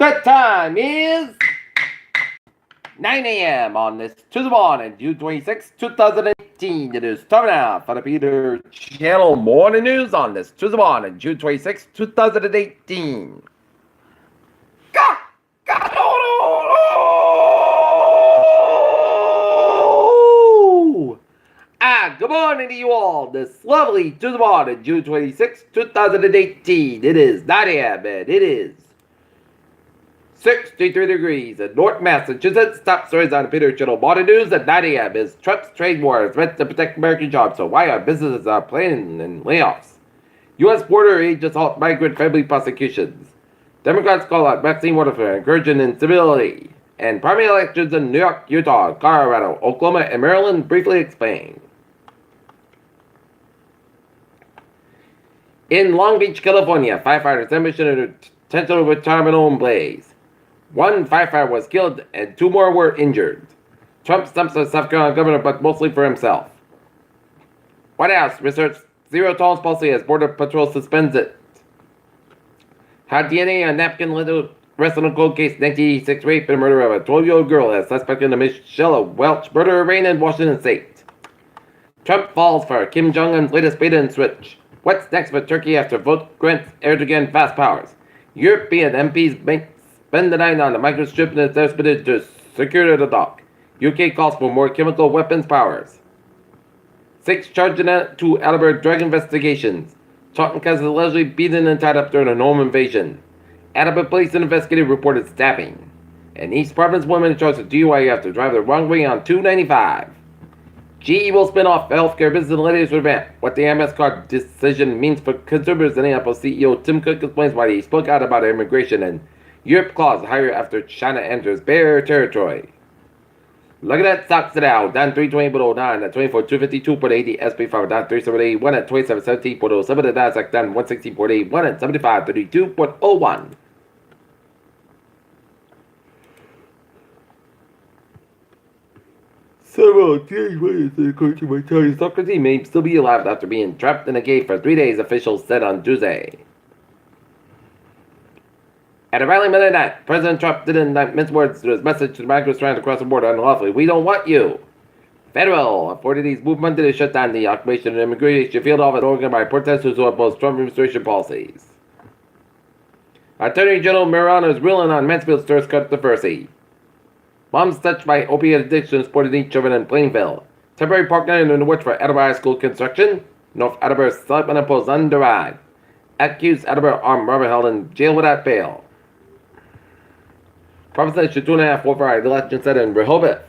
Good time is 9 a.m. on this Tuesday morning, June 26, 2018. It is time now for the Peter Channel Morning News on this Tuesday morning, June 26, 2018. Good morning to you all. This lovely Tuesday morning, June 26, 2018. It is 9 a.m. and it is 63 degrees in North Massachusetts. Top stories on the Peter Channel Morning News at 9 a.m. is Trump's trade war is meant to protect American jobs, so why are businesses planning and layoffs? U.S. border agents halt migrant family prosecutions. Democrats call out vaccine warfare, encouraging incivility. And primary elections in New York, Utah, Colorado, Oklahoma, and Maryland briefly explained. In Long Beach, California, firefighters ambushed an intentional retirement home blaze. One firefighter was killed and two more were injured. Trump stumps the South Carolina governor, but mostly for himself. White House research zero tolerance policy as Border Patrol suspends it. How DNA on napkin led to arrest on a cold case 1986 rape and murder of a 12-year-old girl as suspect in the Michelle Welch murder arraigned in Washington State. Trump falls for Kim Jong-un's latest bait and switch. What's next for Turkey after vote grants Erdogan fast powers? European MPs spend the night on the microstrip in its airspace to secure the dock. UK calls for more chemical weapons powers. 6 charged to Alabama drug investigations. Taunton is allegedly beaten and tied up during a home invasion. Alabama police investigated reported stabbing. And East Providence woman charged with DUI after driving the wrong way on 295. GE will spin off healthcare business in the latest event. What the MS card decision means for consumers and Apple CEO Tim Cook explains why he spoke out about immigration and Europe clause higher after China enters bear territory. Look at that stocks now, down 320.09 at 24,252.80, SP5 down 3781 at 2717.07, the Nasdaq down 160.81 at 7532.01. Several teenage witnesses, according to my Italian Socrates, may still be alive after being trapped in a cave for 3 days, officials said on Tuesday. At a rally Monday night, President Trump didn't mince words to his message to the migrants trying to cross the border unlawfully. We don't want you. Federal authorities moved Monday to shut down the occupation and immigration field off in Oregon by protesters who oppose Trump administration policies. Attorney General Mariano's ruling on Mansfield stirs controversy. Moms touched by opiate addiction supported each children in Plainville. Temporary parkland in the watch for Attleboro High School construction. North Attleboro settlement opposed underride. Accused Attleboro armed robber held in jail without bail. Proposition 2.5 override election set in Rehoboth.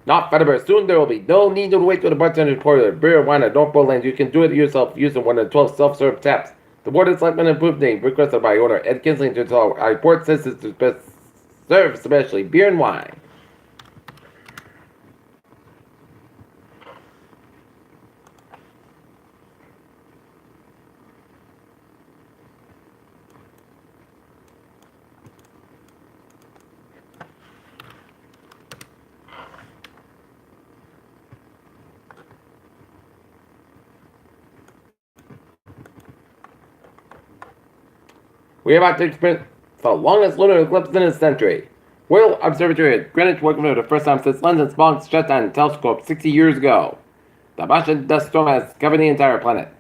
Not Attleboro. Soon there will be no need to wait for the bartender to pour the beer, wine, or North Pole Lanes. You can do it yourself using one of the 12 self-serve taps. The board of selectmen approved name requested by owner Ed Kinsley to tell our report citizens to serve especially beer and wine. We are about to experience the longest lunar eclipse in a century. Royal Observatory at Greenwich welcomed for the first time since London's Boggs shut down telescope 60 years ago. The Martian dust storm has covered the entire planet.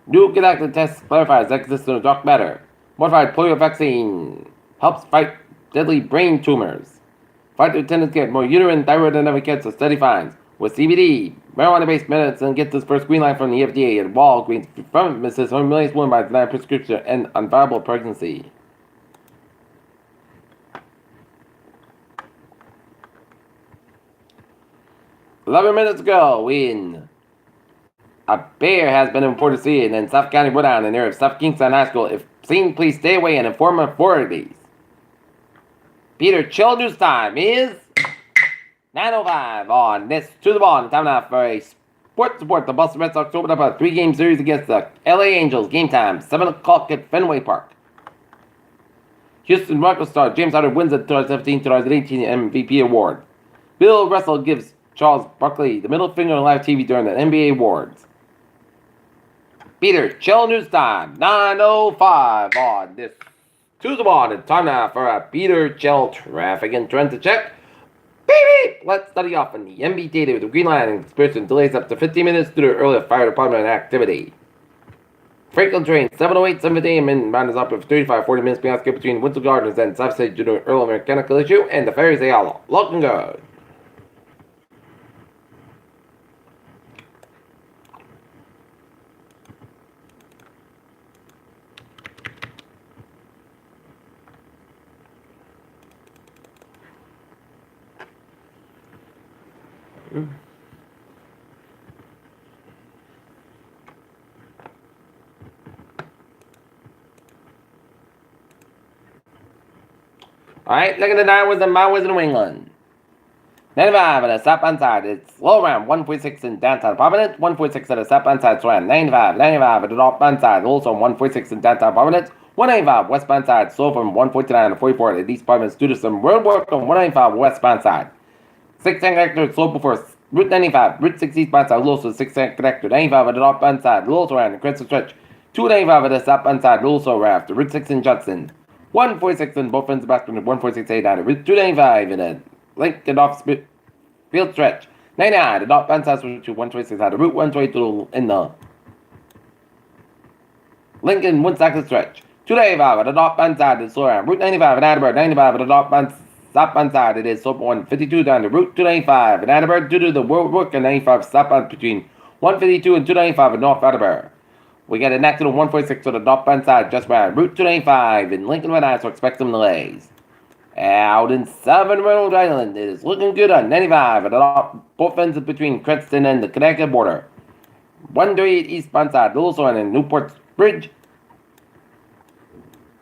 New galactic tests clarifies that exists in dark matter. Modified polio vaccine helps fight deadly brain tumors. Flight attendants get more uterine thyroid than ever gets, so study finds. With CBD, marijuana-based medicine gets its first green light from the FDA, and Walgreens promises $1 million women by denying prescription and unviable pregnancy. "11 minutes ago, a bear has been reported seen in South County, Rhode Island, near South Kingston High School. If seen, please stay away and inform authorities." Peter Chill News Time is 9:05 on this Tuesday morning. Time now for a sports report. The Boston Red Sox opened up a 3-game series against the LA Angels. Game time, 7 o'clock at Fenway Park. Houston Rockets star James Harden wins the 2017-2018 MVP award. Bill Russell gives Charles Barkley the middle finger on live TV during the NBA awards. Peter Chill News Time, 9:05 on this To the ball. Time now for a Peter Chill traffic and trend to check. Beep! Let's study off on the MB data with the green line and experiencing delays up to 15 minutes due to early fire department activity. Franklin train 708, 7 a.m. inbound is up to 35-40 minutes behind schedule between Winslow Gardens and South State due to an early mechanical issue, and the ferries they all looking good. Alright, look at the nine was the mile was in New England. 95 at the southbound side. It's low around 146 in downtown Providence, 146 at the southbound side, so around 95 at the northbound side, also 146 in downtown Providence, 195 westbound side, slow from 149 to 44 at these Providence due to some road work on 195 westbound side. 610 connector slow before Route 95, Route 6 eastbound side, also 610 connector, 95 at the northbound side, also around the Crystal Stretch, 295 at the southbound side, also around the Route 6 in Judson. 146 in both ends of Boston, 146 down to Route 295 in a Lincoln off field stretch. 99, the northbound side switch to 126 out of Route 122 in the Lincoln one-second stretch. 295 at the northbound side is slow around Route 95 in Attleboro, 95 at the southbound side it is slow 152 down to Route 295 in Attleboro due to the road work and 95 southbound between 152 and 295 in North Attleboro. We got an accident on 146 on the northbound side just around Route 295 in Lincoln Red Eye, so expect some delays. Out in Southern Rhode Island, it is looking good on 95 at the both ends between Cranston and the Connecticut border. 138 eastbound side, also in Newport Bridge.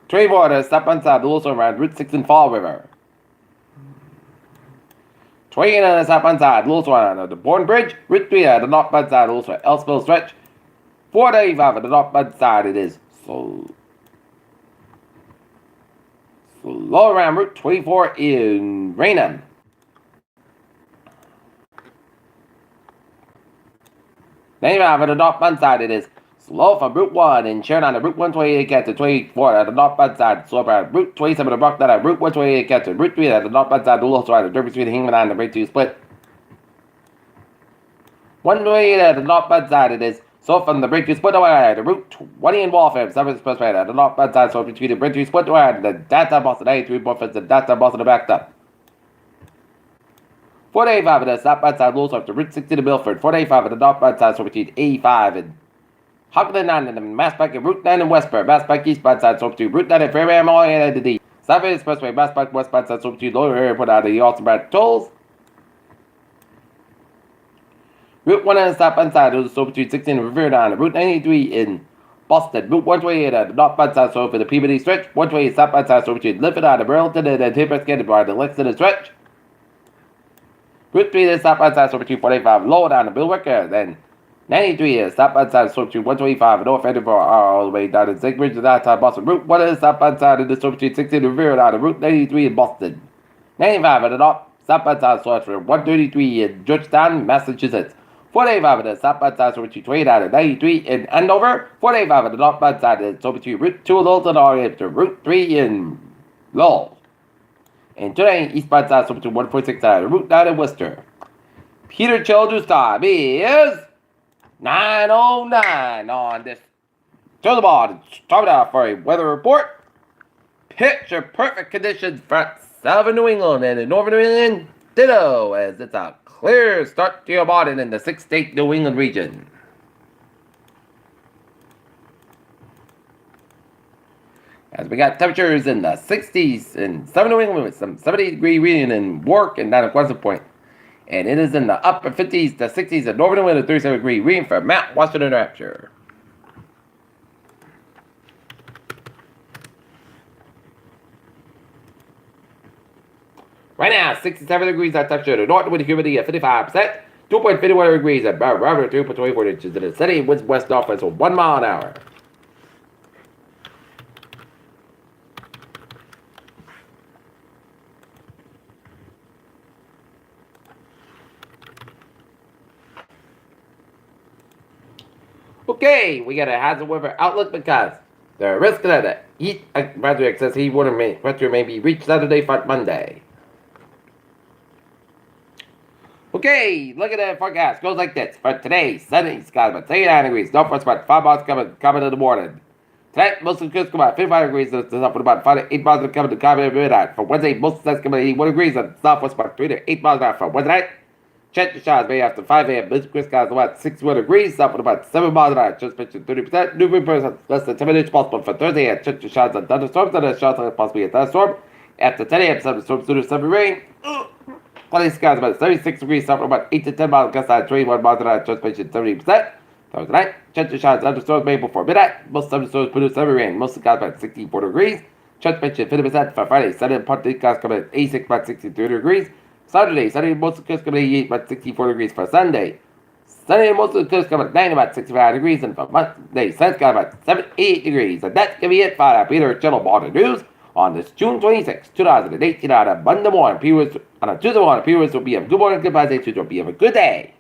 24 at the southbound side, also around Route 6 in Fall River. 28 on the southbound side, also on the Bourne Bridge. Route 3 at the northbound side, also at Ellisville Stretch. 485 at the northbound side, it is slow around Route 24 in Raynham. 95 at the northbound side, it is slow from Route 1 in Sheridan to Route 128 get to 24 at the northbound side, slow around Route 27 to Brockton at Route 128 get to Route 3 at the northbound side, also at the Derby Street, Hingham and the Break 2 split. 128 at the northbound side, it is so from the Breakthrough Split away, the Route 20 in Waltham, 7 Expressway, at the northbound side, so between the Breakthrough Split away, the downtown Boston, 83 Buffets, the downtown Boston, the backed up. 485 at the southbound side, also up to Route 60 to Milford, 485 at the northbound side, so between 85 and Hockley 9 and the Masspike and Route 9 in Westport, Masspike eastbound side, so between Route 9 and Fairham, all and the 7 Expressway, Masspike westbound side, so between Lower Airport out of the Alton tolls. Route 1 on the southbound side, so between 16 and Revere down. Route 93 in Boston. Route 128 at the northbound side, so for the Peabody stretch. 128 southbound side, so between Lifford out of Burlington and Tipper's Candy Bar, the Lexington stretch. Route 3 is southbound side, so between 45 lower down to Bill Wicker. Then 93 is southbound side, so between 125 and North Edinburgh all the way down to St. Bridget outside Boston. Route 1 is southbound side, and so between 16 and Revere down to Route 93 in Boston. 95 at the north southbound side, so for 133 in Georgetown, Massachusetts. 485 at the southbound side, so between 28 out of 93 in Andover. 485 at the northbound side, so between Route 2 in Lowell all the way to Route 3 in Lowell. And today, eastbound side, so between 146 out of Route 9 in Worcester. Peter Children's time is 9:09 on this. To the ball, start out for a weather report. Picture perfect conditions for southern New England and in northern New England. Ditto, as it's a clear start to your morning in the 6-state New England region. As we got temperatures in the 60s in southern New England with some 70-degree reading in Warwick and down at Quonset Point. And it is in the upper 50s to 60s in northern New England, 37-degree reading for Mount Washington, New Hampshire. Right now, 67 degrees at temperature. The north wind humidity at 55%. 2.51 degrees at Barber, 3.24 inches in the city. Winds west northwest for 1 mile an hour. Okay, we got a hazard weather outlook because the risk of that Patrick says he wouldn't make Patrick maybe reach Saturday for Monday. Okay, look at the forecast. Goes like this. For today, Sunday, it's got about 39 degrees. Northwest about 5 miles coming in the morning. Tonight, most of the coast come about 55 degrees. It's up with about 5 to 8 miles coming to come in midnight. For Wednesday, most of the coming to 81 degrees. And southwest about 3 to 8 miles an hour. For Wednesday night, check the shots maybe after 5 a.m. This Chris got about 61 degrees. Up with about 7 miles an hour. Just mentioned 30%. New percent less than 10 minutes possible for Thursday. And check the shots on thunderstorms. And shots on possibly a thunderstorm. After 10 a.m., thunderstorms due to some rain. Cloudy skies about 36 degrees, up about 8 to 10 miles gust out 21 miles an hour, just mentioned 70%. Thursday night, chance of showers, thunderstorms made before midnight. Most thunderstorms produce heavy rain. Most skies about 64 degrees. Chance mentioned 50% for Friday. Sunday, partly skies coming at 86 about 63 degrees. Saturday, most of the coast coming at 88 about 64 degrees for Sunday. Sunday, most of the coast coming at 90 about 65 degrees. And for Monday, sun skies about 78 degrees. And that's going to be it for Peter Channel Morning News. On this June 26, 2018, on a Monday morning, on a Tuesday morning, viewers will be a good morning, goodbye, day, will be a good day.